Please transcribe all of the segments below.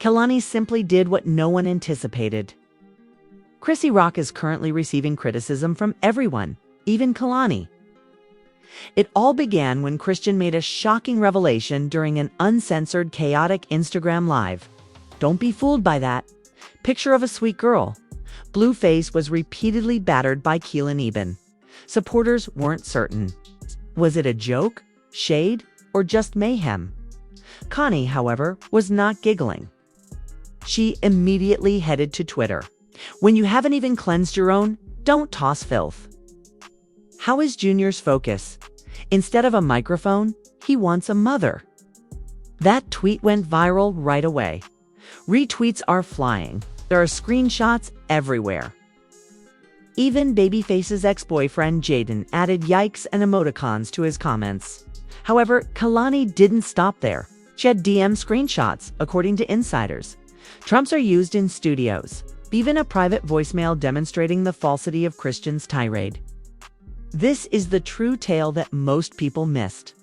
Kehlani simply did what no one anticipated. Chrisean Rock is currently receiving criticism from everyone, even Kehlani. It all began when Chrisean made a shocking revelation during an uncensored, chaotic Instagram Live. Don't be fooled by that. Picture of a sweet girl. Blueface was repeatedly battered by Kehlani. Supporters weren't certain. Was it a joke, shade, or just mayhem? Connie, however, was not giggling. She immediately headed to Twitter. When you haven't even cleansed your own, don't toss filth. How is Junior's focus? Instead of a microphone, he wants a mother. That tweet went viral right away. Retweets are flying. There are screenshots everywhere. Even Babyface's ex-boyfriend Jaden added yikes and emoticons to his comments. However, Kehlani didn't stop there. She had DM screenshots, according to insiders. Trumps are used in studios. Even a private voicemail demonstrating the falsity of Chrisean's tirade. This is the true tale that most people missed.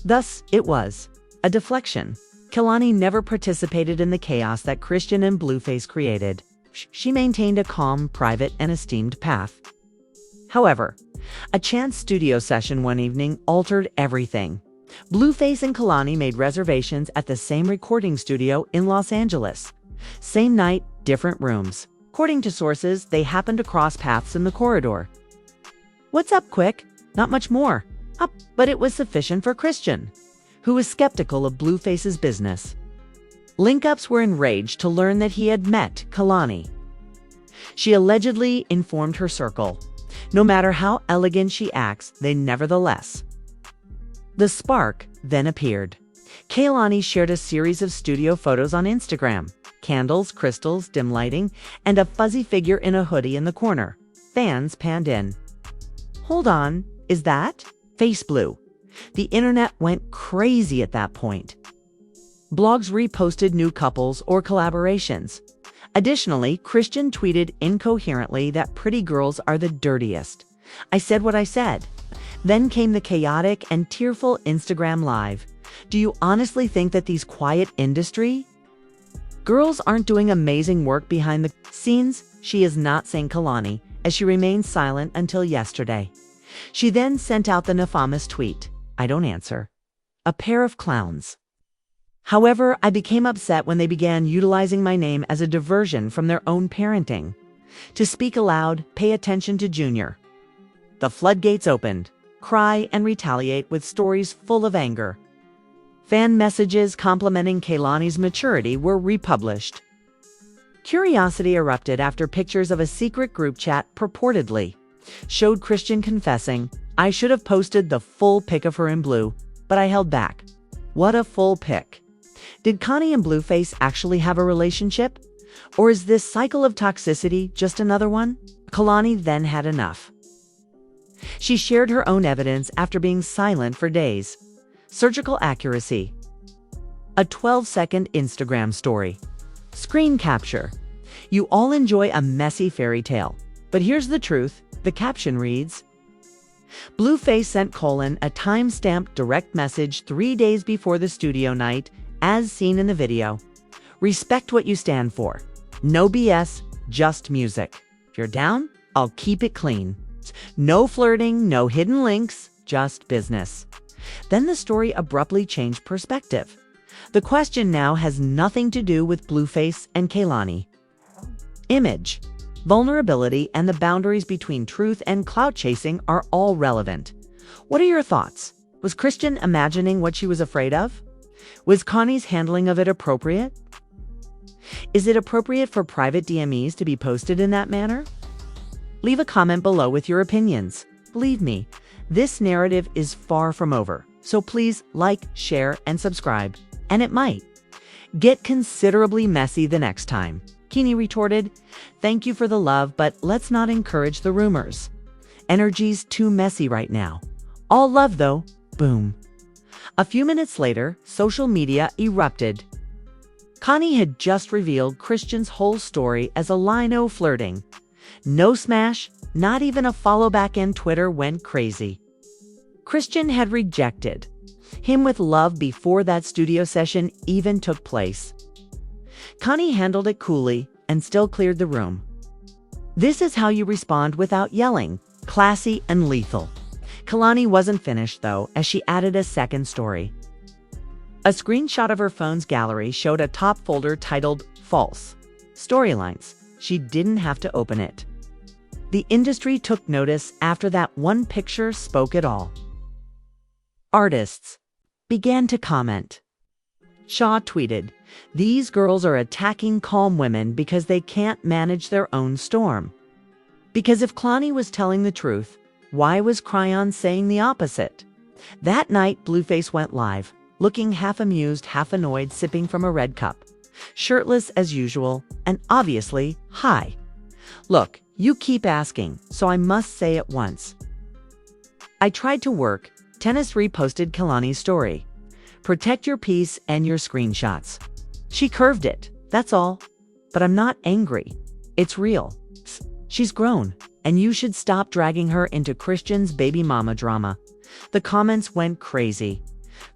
Thus, it was a deflection. Kehlani never participated in the chaos that Chrisean and Blueface created. She maintained a calm, private, and esteemed path. However, a chance studio session one evening altered everything. Blueface and Kehlani made reservations at the same recording studio in Los Angeles. Same night, different rooms. According to sources, they happened to cross paths in the corridor. What's up, quick? Not much more. Up, but it was sufficient for Chrisean, who was skeptical of Blueface's business. Link-ups were enraged to learn that he had met Kehlani. She allegedly informed her circle. No matter how elegant she acts, they nevertheless. The spark then appeared. Kehlani shared a series of studio photos on Instagram. Candles, crystals, dim lighting, and a fuzzy figure in a hoodie in the corner. Fans panned in. Hold on, is that? Face blew. The internet went crazy at that point. Blogs reposted new couples or collaborations. Additionally, Chrisean tweeted incoherently that pretty girls are the dirtiest. I said what I said. Then came the chaotic and tearful Instagram Live. Do you honestly think that these quiet industry girls aren't doing amazing work behind the scenes? She is not saying Kehlani, as she remained silent until yesterday. She then sent out the infamous tweet, "I don't answer. A pair of clowns." However, I became upset when they began utilizing my name as a diversion from their own parenting. To speak aloud, pay attention to Junior. The floodgates opened. Cry and retaliate with stories full of anger. Fan messages complimenting Kehlani's maturity were republished. Curiosity erupted after pictures of a secret group chat purportedly showed Chrisean confessing, "I should have posted the full pic of her in blue, but I held back." What a full pic. Did Connie and Blueface actually have a relationship? Or is this cycle of toxicity just another one? Kehlani then had enough. She shared her own evidence after being silent for days. Surgical accuracy. A 12-second Instagram story. Screen capture. You all enjoy a messy fairy tale. But here's the truth. The caption reads, Blueface sent a time-stamped direct message 3 days before the studio night, as seen in the video. Respect what you stand for. No BS, just music. If you're down, I'll keep it clean. No flirting, no hidden links, just business. Then the story abruptly changed perspective. The question now has nothing to do with Blueface and Kehlani. Image, vulnerability, and the boundaries between truth and clout chasing are all relevant. What are your thoughts? Was Chrisean imagining what she was afraid of? Was Connie's handling of it appropriate? Is it appropriate for private DMEs to be posted in that manner? Leave a comment below with your opinions. Believe me, this narrative is far from over, so please like, share, and subscribe. And it might get considerably messy the next time. Kehlani retorted, "Thank you for the love, but let's not encourage the rumors. Energy's too messy right now. All love though." Boom. A few minutes later, social media erupted. Connie had just revealed Chrisean's whole story as a lino flirting. No smash, not even a follow back, and Twitter went crazy. Chrisean had rejected him with love before that studio session even took place. Connie handled it coolly and still cleared the room. This is how you respond without yelling, classy and lethal. Kehlani wasn't finished, though, as she added a second story. A screenshot of her phone's gallery showed a top folder titled False Storylines. She didn't have to open it. The industry took notice after that one picture spoke it all. Artists began to comment. Shaw tweeted, "These girls are attacking calm women because they can't manage their own storm." Because if Kehlani was telling the truth, why was Chrisean saying the opposite? That night, Blueface went live, looking half amused, half annoyed, sipping from a red cup. Shirtless as usual, and obviously high. "Look, you keep asking, so I must say it once. I tried to work." Tennis reposted Kehlani's story. "Protect your peace and your screenshots." She curved it, that's all. "But I'm not angry. It's real. She's grown, and you should stop dragging her into Christian's baby mama drama." The comments went crazy.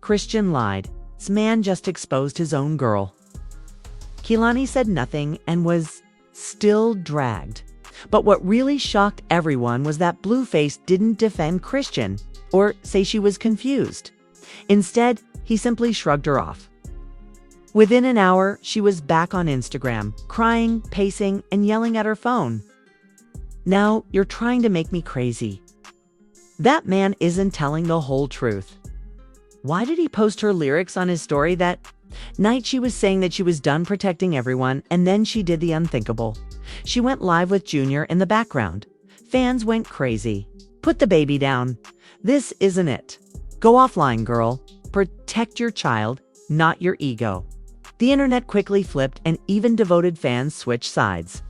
Christian lied. This man just exposed his own girl. Kehlani said nothing and was still dragged. But what really shocked everyone was that Blueface didn't defend Christian or say she was confused. Instead, he simply shrugged her off. Within an hour, she was back on Instagram, crying, pacing, and yelling at her phone. "Now you're trying to make me crazy. That man isn't telling the whole truth." Why did he post her lyrics on his story that night? She was saying that she was done protecting everyone, and then she did the unthinkable. She went live with Junior in the background. Fans went crazy. "Put the baby down. This isn't it. Go offline, girl. Protect your child, not your ego." The internet quickly flipped, and even devoted fans switched sides.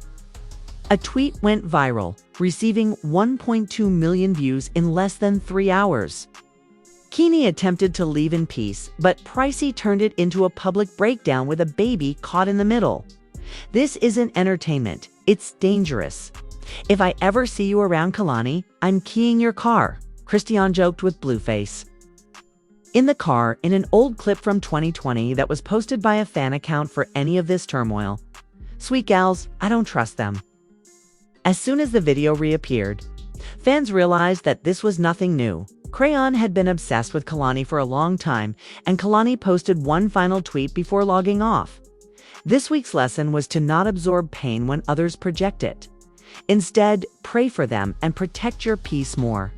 A tweet went viral, receiving 1.2 million views in less than 3 hours. Kehlani attempted to leave in peace, but Pricey turned it into a public breakdown with a baby caught in the middle. "This isn't entertainment. It's dangerous. If I ever see you around Kehlani, I'm keying your car," Chrisean joked with Blueface. In the car, in an old clip from 2020 that was posted by a fan account for any of this turmoil. "Sweet gals, I don't trust them." As soon as the video reappeared, fans realized that this was nothing new. Chrisean had been obsessed with Kehlani for a long time, and Kehlani posted one final tweet before logging off. This week's lesson was to not absorb pain when others project it. Instead, pray for them and protect your peace more.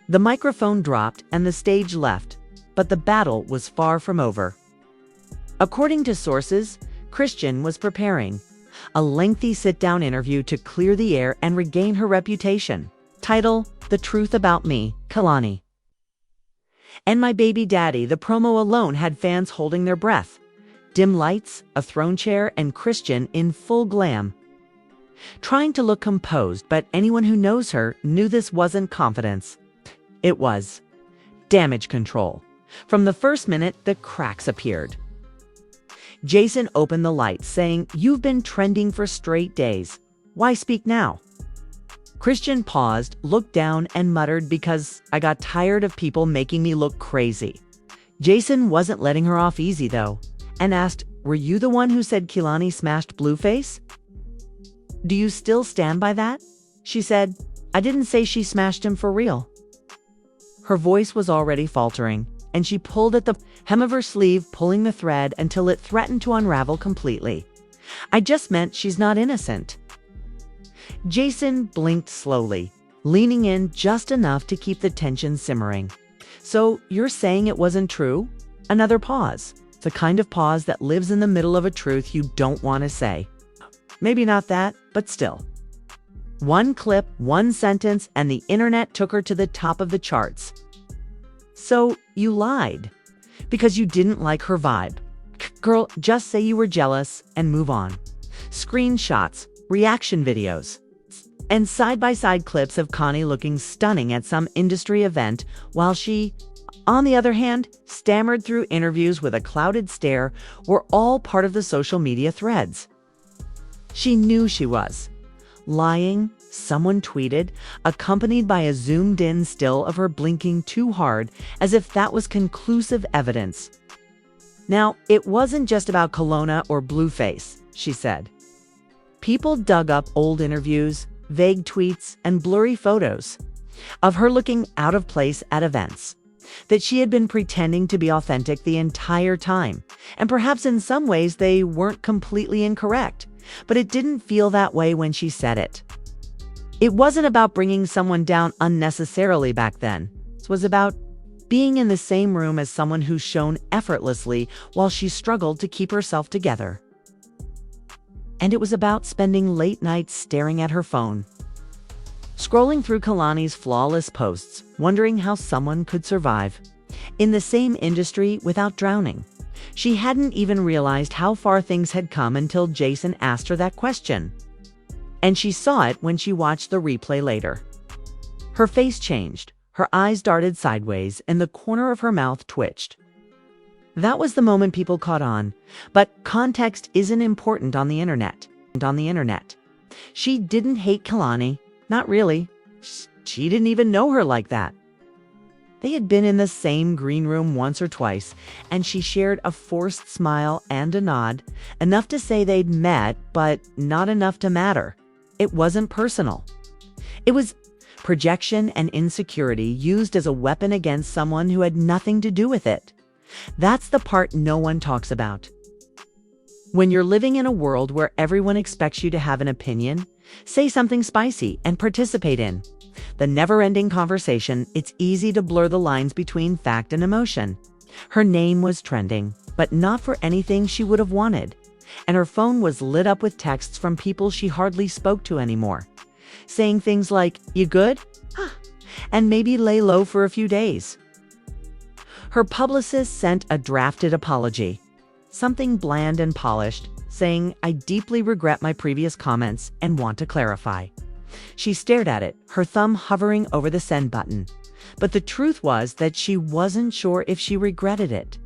The microphone dropped and the stage left, but the battle was far from over. According to sources, Christian was preparing a lengthy sit-down interview to clear the air and regain her reputation. Title: The Truth About Me, Kehlani. "And my baby daddy." The promo alone had fans holding their breath. Dim lights, a throne chair, and Christian in full glam. Trying to look composed, but anyone who knows her knew this wasn't confidence. It was damage control. From the first minute, the cracks appeared. Jason opened the lights, saying, "You've been trending for straight days. Why speak now?" Christian paused, looked down, and muttered, "Because I got tired of people making me look crazy." Jason wasn't letting her off easy, though, and asked, "Were you the one who said Kehlani smashed Blueface?" "Do you still stand by that?" She said, "I didn't say she smashed him for real." Her voice was already faltering, and she pulled at the hem of her sleeve, pulling the thread until it threatened to unravel completely. "I just meant she's not innocent." Jason blinked slowly, leaning in just enough to keep the tension simmering. "So you're saying it wasn't true?" Another pause, the kind of pause that lives in the middle of a truth you don't want to say. "Maybe not that, but still." One clip, one sentence, and the internet took her to the top of the charts. "So you lied because you didn't like her vibe. Girl, just say you were jealous and move on." Screenshots, reaction videos, and side-by-side clips of Connie looking stunning at some industry event, while she, on the other hand, stammered through interviews with a clouded stare, were all part of the social media threads. She knew she was lying, someone tweeted, accompanied by a zoomed-in still of her blinking too hard, as if that was conclusive evidence. Now, it wasn't just about Kelowna or Blueface, she said. People dug up old interviews, vague tweets, and blurry photos of her looking out of place at events, that she had been pretending to be authentic the entire time, and perhaps in some ways they weren't completely incorrect, but it didn't feel that way when she said it. It wasn't about bringing someone down unnecessarily back then. It was about being in the same room as someone who shone effortlessly while she struggled to keep herself together. And it was about spending late nights staring at her phone, scrolling through Kehlani's flawless posts, wondering how someone could survive in the same industry without drowning. She hadn't even realized how far things had come until Jason asked her that question. And she saw it when she watched the replay later. Her face changed, her eyes darted sideways, and the corner of her mouth twitched. That was the moment people caught on, but context isn't important on the internet. She didn't hate Kehlani, not really. She didn't even know her like that. They had been in the same green room once or twice, and she shared a forced smile and a nod, enough to say they'd met, but not enough to matter. It wasn't personal. It was projection and insecurity used as a weapon against someone who had nothing to do with it. That's the part no one talks about. When you're living in a world where everyone expects you to have an opinion, say something spicy, and participate in the never-ending conversation, it's easy to blur the lines between fact and emotion. Her name was trending, but not for anything she would have wanted. And her phone was lit up with texts from people she hardly spoke to anymore, saying things like, "You good?" and maybe lay low for a few days. Her publicist sent a drafted apology, something bland and polished, saying, "I deeply regret my previous comments and want to clarify." She stared at it, her thumb hovering over the send button. But the truth was that she wasn't sure if she regretted it.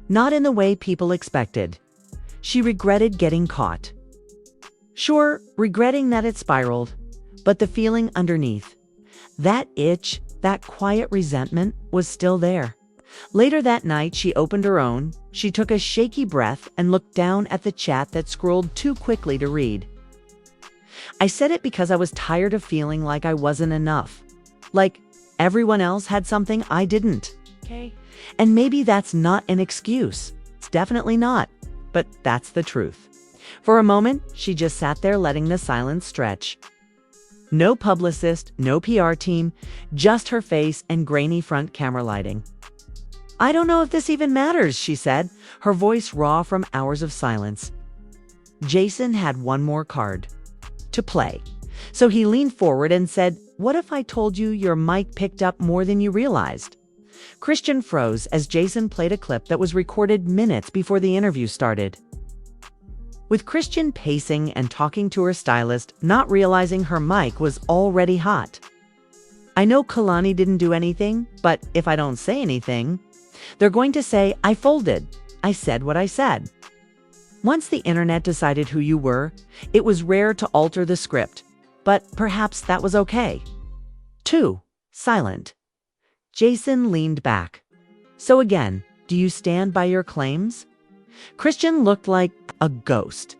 Not in the way people expected. She regretted getting caught. Sure, regretting that it spiraled, but the feeling underneath, that itch, that quiet resentment, was still there. Later that night, she opened her own. She took a shaky breath and looked down at the chat that scrolled too quickly to read. "I said it because I was tired of feeling like I wasn't enough. Like everyone else had something I didn't. Okay. And maybe that's not an excuse. It's definitely not. But that's the truth." For a moment, she just sat there letting the silence stretch. No publicist, no PR team, just her face and grainy front camera lighting. "I don't know if this even matters," she said, her voice raw from hours of silence. Jason had one more card to play. So he leaned forward and said, "What if I told you your mic picked up more than you realized?" Christian froze as Jason played a clip that was recorded minutes before the interview started. With Christian pacing and talking to her stylist, not realizing her mic was already hot. "I know Kehlani didn't do anything, but if I don't say anything, they're going to say I folded. I said what I said." Once the internet decided who you were, it was rare to alter the script, but perhaps that was okay. 2. Silent. Jason leaned back. "So again, do you stand by your claims?" Christian looked like a ghost,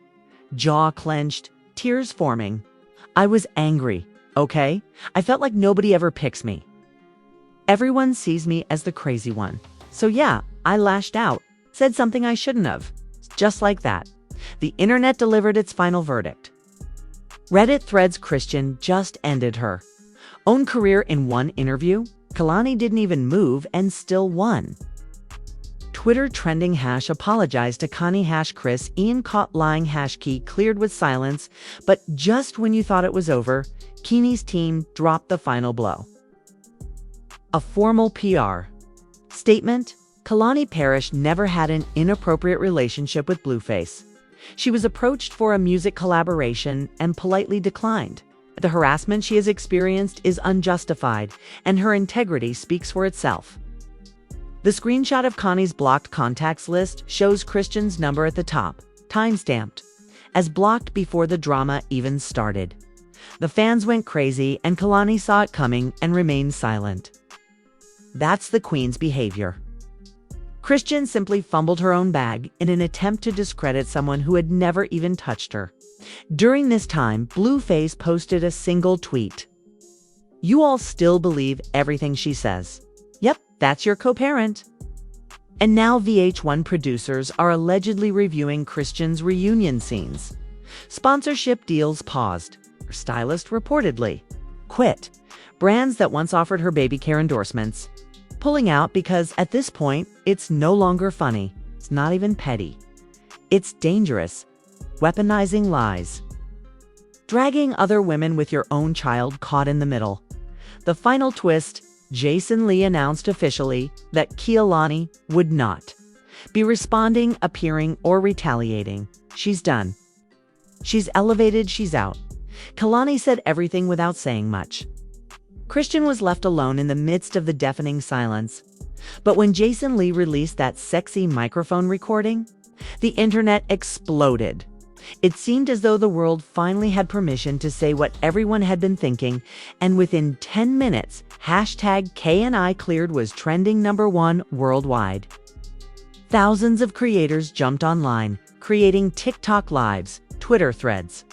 jaw clenched, tears forming. "I was angry, okay? I felt like nobody ever picks me. Everyone sees me as the crazy one. So yeah, I lashed out, said something I shouldn't have. Just like that. The internet delivered its final verdict." Reddit threads Christian just ended her own career in one interview. Kehlani didn't even move and still won. Twitter trending hash apologized to Connie hash Chris Ian caught lying hash key cleared with silence, but just when you thought it was over, Keeney's team dropped the final blow. A formal PR statement. Kehlani Parrish never had an inappropriate relationship with Blueface. She was approached for a music collaboration and politely declined. The harassment she has experienced is unjustified, and her integrity speaks for itself. The screenshot of Connie's blocked contacts list shows Christian's number at the top, time-stamped, as blocked before the drama even started. The fans went crazy, and Kehlani saw it coming and remained silent. That's the Queen's behavior. Chrisean simply fumbled her own bag in an attempt to discredit someone who had never even touched her. During this time, Blueface posted a single tweet. "You all still believe everything she says. Yep, that's your co-parent." And now VH1 producers are allegedly reviewing Chrisean's reunion scenes. Sponsorship deals paused. Her stylist reportedly quit. Brands that once offered her baby care endorsements pulling out because at this point, it's no longer funny. It's not even petty. It's dangerous. Weaponizing lies. Dragging other women with your own child caught in the middle. The final twist, Jason Lee announced officially that Kehlani would not be responding, appearing, or retaliating. She's done. She's elevated, she's out. Kehlani said everything without saying much. Chrisean was left alone in the midst of the deafening silence. But when Jason Lee released that sexy microphone recording, the internet exploded. It seemed as though the world finally had permission to say what everyone had been thinking, and within 10 minutes, #KNICleared was trending #1 worldwide. Thousands of creators jumped online, creating TikTok lives, Twitter threads,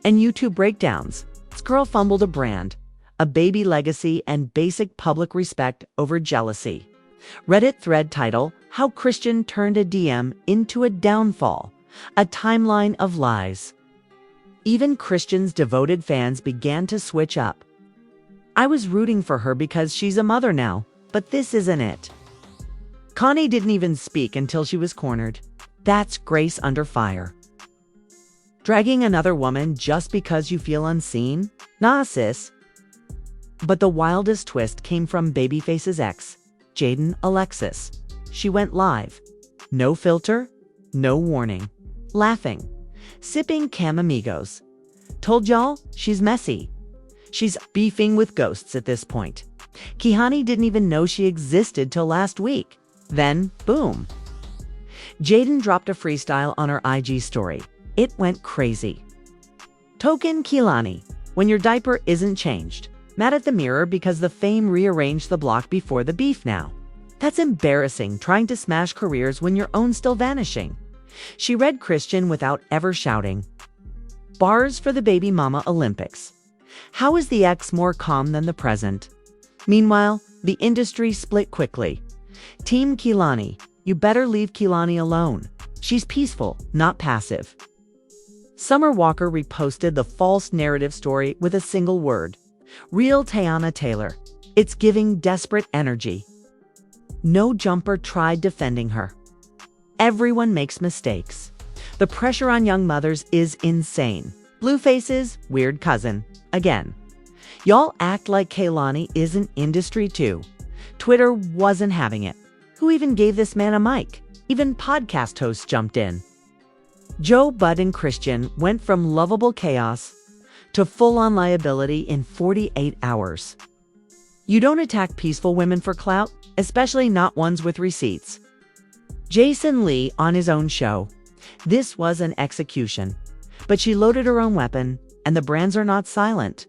and YouTube breakdowns. This girl fumbled a brand, a baby legacy, and basic public respect over jealousy. Reddit thread title, "How Chrisean Turned a DM into a Downfall. A Timeline of Lies." Even Chrisean's devoted fans began to switch up. "I was rooting for her because she's a mother now, but this isn't it." Connie didn't even speak until she was cornered. That's grace under fire. Dragging another woman just because you feel unseen? Nah, sis. But the wildest twist came from Babyface's ex, Jaden Alexis. She went live. No filter, no warning. Laughing, sipping Casamigos. Told y'all, she's messy. She's beefing with ghosts at this point. Kehlani didn't even know she existed till last week. Then, boom. Jaden dropped a freestyle on her IG story. It went crazy. Token Kehlani, when your diaper isn't changed. Mad at the mirror because the fame rearranged the block before the beef now. That's embarrassing, trying to smash careers when your own's still vanishing. She read Chrisean without ever shouting. Bars for the baby mama Olympics. How is the ex more calm than the present? Meanwhile, the industry split quickly. Team Kehlani, you better leave Kehlani alone. She's peaceful, not passive. Summer Walker reposted the false narrative story with a single word. Real Teyana Taylor. It's giving desperate energy. No jumper tried defending her. Everyone makes mistakes. The pressure on young mothers is insane. Blueface's weird cousin. Again. Y'all act like Kehlani isn't industry too. Twitter wasn't having it. Who even gave this man a mic? Even podcast hosts jumped in. Joe Bud and Chrisean went from lovable chaos to full-on liability in 48 hours. You don't attack peaceful women for clout, especially not ones with receipts. Jason Lee on his own show. This was an execution. But she loaded her own weapon, and the brands are not silent.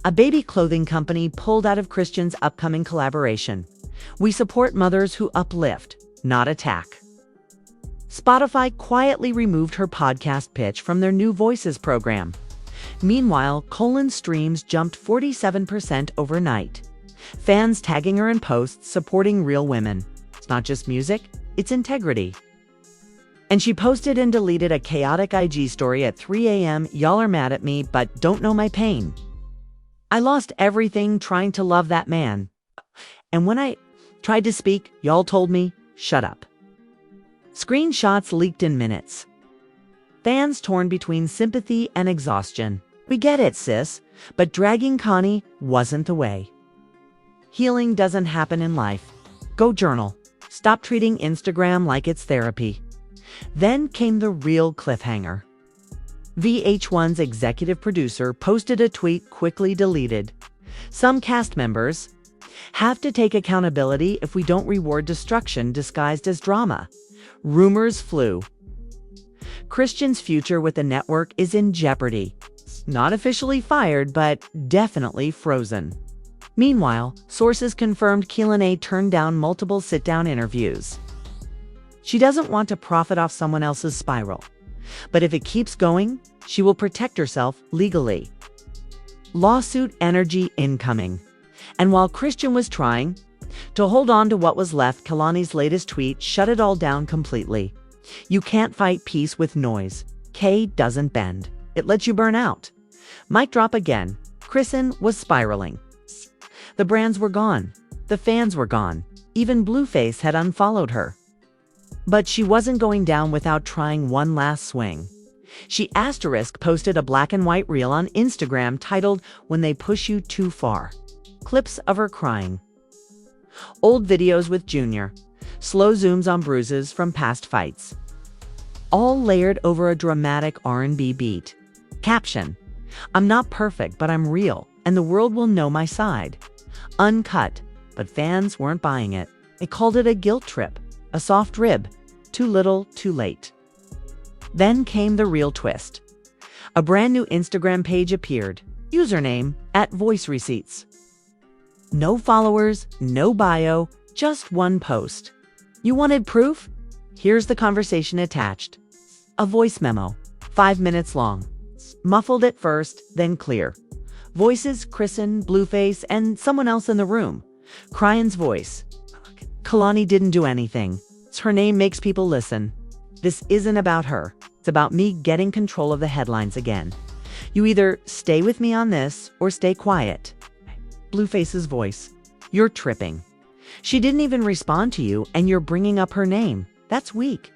A baby clothing company pulled out of Chrisean's upcoming collaboration. We support mothers who uplift, not attack. Spotify quietly removed her podcast pitch from their New Voices program. Meanwhile, Colin's streams jumped 47% overnight. Fans tagging her in posts supporting real women. It's not just music, it's integrity. And she posted and deleted a chaotic IG story at 3 a.m. Y'all are mad at me, but don't know my pain. I lost everything trying to love that man. And when I tried to speak, y'all told me, shut up. Screenshots leaked in minutes. Fans torn between sympathy and exhaustion. We get it, sis, but dragging Connie wasn't the way. Healing doesn't happen in life. Go journal. Stop treating Instagram like it's therapy. Then came the real cliffhanger. VH1's executive producer posted a tweet quickly deleted. Some cast members have to take accountability if we don't reward destruction disguised as drama. Rumors flew. Chrisean's future with the network is in jeopardy. Not officially fired, but definitely frozen. Meanwhile, sources confirmed Kehlani turned down multiple sit-down interviews. She doesn't want to profit off someone else's spiral. But if it keeps going, she will protect herself legally. Lawsuit energy incoming. And while Chrisean was trying to hold on to what was left, Kehlani's latest tweet shut it all down completely. You can't fight peace with noise. K doesn't bend. It lets you burn out. Mic drop again. Chrisean was spiraling. The brands were gone. The fans were gone. Even Blueface had unfollowed her. But she wasn't going down without trying one last swing. She posted a black and white reel on Instagram titled "When They Push You Too Far." Clips of her crying. Old videos with Junior. Slow zooms on bruises from past fights. All layered over a dramatic R&B beat. Caption: I'm not perfect, but I'm real, and the world will know my side. Uncut, but fans weren't buying it. They called it a guilt trip, a soft rib, too little, too late. Then came the real twist. A brand new Instagram page appeared, username @VoiceReceipts. No followers, no bio, just one post. You wanted proof? Here's the conversation attached. A voice memo, 5 minutes long. Muffled at first, then clear. Voices: Chrisean, Blueface, and someone else in the room. Chrisean's voice. Kehlani didn't do anything. Her name makes people listen. This isn't about her. It's about me getting control of the headlines again. You either stay with me on this or stay quiet. Blueface's voice. You're tripping. She didn't even respond to you, and you're bringing up her name. That's weak.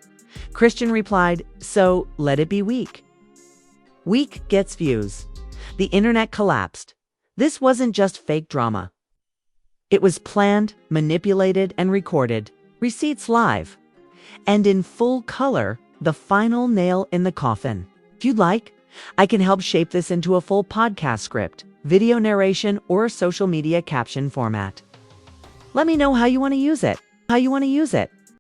Chrisean replied, so let it be weak. Weak gets views. The internet collapsed. This wasn't just fake drama. It was planned, manipulated, and recorded. Receipts live. And in full color, the final nail in the coffin. If you'd like, I can help shape this into a full podcast script, video narration, or social media caption format. Let me know how you want to use it.